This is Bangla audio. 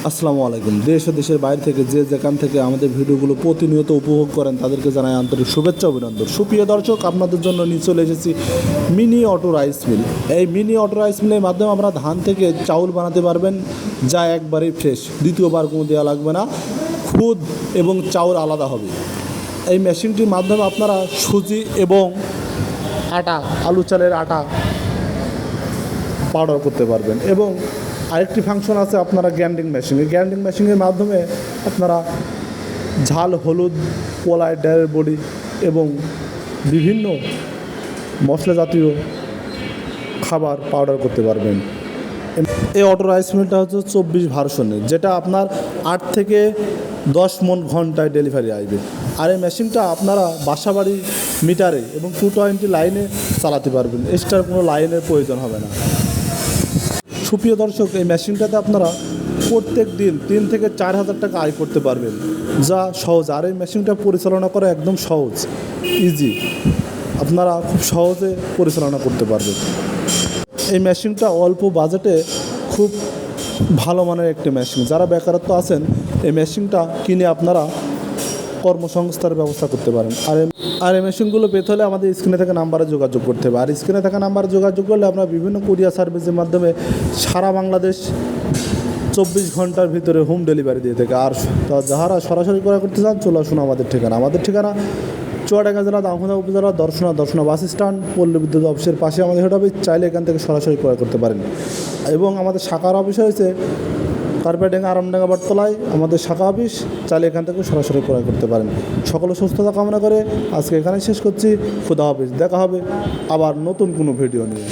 আসসালামু আলাইকুম। দেশ ও দেশের বাইরে থেকে যে যেখান থেকে আমাদের ভিডিওগুলো প্রতিনিয়ত উপভোগ করেন তাদেরকে জানাই আন্তরিক শুভেচ্ছা অভিনন্দন। সুপ্রিয় দর্শক, আপনাদের জন্য নিয়ে চলে এসেছি মিনি অটো রাইস মিল। এই মিনি অটো রাইস মিলের মাধ্যমে আমরা ধান থেকে চাউল বানাতে পারবেন, যা একবারেই ফ্রেশ, দ্বিতীয়বার কোনো দেওয়া লাগবে না, খুদ এবং চাউল আলাদা হবে। এই মেশিনটির মাধ্যমে আপনারা সুজি এবং আটা, আলু চালের আটা পাউডার করতে পারবেন। এবং আরেকটি ফাংশন আছে আপনারা গ্রাইন্ডিং মেশিন। এই গ্রাইন্ডিং মেশিনের মাধ্যমে আপনারা ঝাল, হলুদ, কলাই, ডালের বড়ি এবং বিভিন্ন মশলা জাতীয় খাবার পাউডার করতে পারবেন। এই অটো রাইস মিলটা হচ্ছে 24 ভার্সনের, যেটা আপনার 8 থেকে 10 মণ ঘন্টায় ডেলিভারি আসবে। আর এই মেশিনটা আপনারা বাসাবাড়ি মিটারে এবং 220 লাইনে চালাতে পারবেন, এক্সট্রা কোনো লাইনের প্রয়োজন হবে না। সুপ্রিয় দর্শক, এই মেশিনটাতে আপনারা প্রত্যেক দিন 3 থেকে 4 হাজার টাকা আয় করতে পারবেন, যা সহজ। আর এই মেশিনটা পরিচালনা করা একদম সহজ, ইজি, আপনারা খুব সহজে পরিচালনা করতে পারবেন। এই মেশিনটা অল্প বাজেটে খুব ভালো মানের একটি মেশিন। যারা বেকারত্ব আছেন, এই মেশিনটা কিনে আপনারা কর্মসংস্থানের ব্যবস্থা করতে পারেন। আর এই মেশিনগুলো পেতে হলে আমাদের স্ক্রিনে থাকা নাম্বারে যোগাযোগ করতে হবে। আর স্ক্রিনে থাকা নাম্বারে যোগাযোগ করলে আমরা বিভিন্ন কুরিয়ার সার্ভিসের মাধ্যমে সারা বাংলাদেশ 24 ঘন্টার ভিতরে হোম ডেলিভারি দিয়ে থাকে। আর যারা সরাসরি ক্রয় করতে চান, চলে আসুন আমাদের ঠিকানা চুয়াডাঙ্গা জেলা, দামোদর উপজেলা, দর্শনা বাস স্ট্যান্ড, পল্লী বিদ্যুৎ অফিসের পাশে আমাদের হেড অফিস। চাইলে এখান থেকে সরাসরি ক্রয় করতে পারেন। এবং আমাদের শাখার অফিস হয়েছে কার্পেডাঙ্গা, আরামডাঙ্গা, বটতলায় আমাদের শাখা অফিস। চাইলে এখান থেকে সরাসরি ক্রয় করতে পারেন। সকলে সুস্থতা কামনা করে আজকে এখানে শেষ করছি। খুদা হাফেজ। দেখা হবে আবার নতুন কোনো ভিডিও নিয়ে।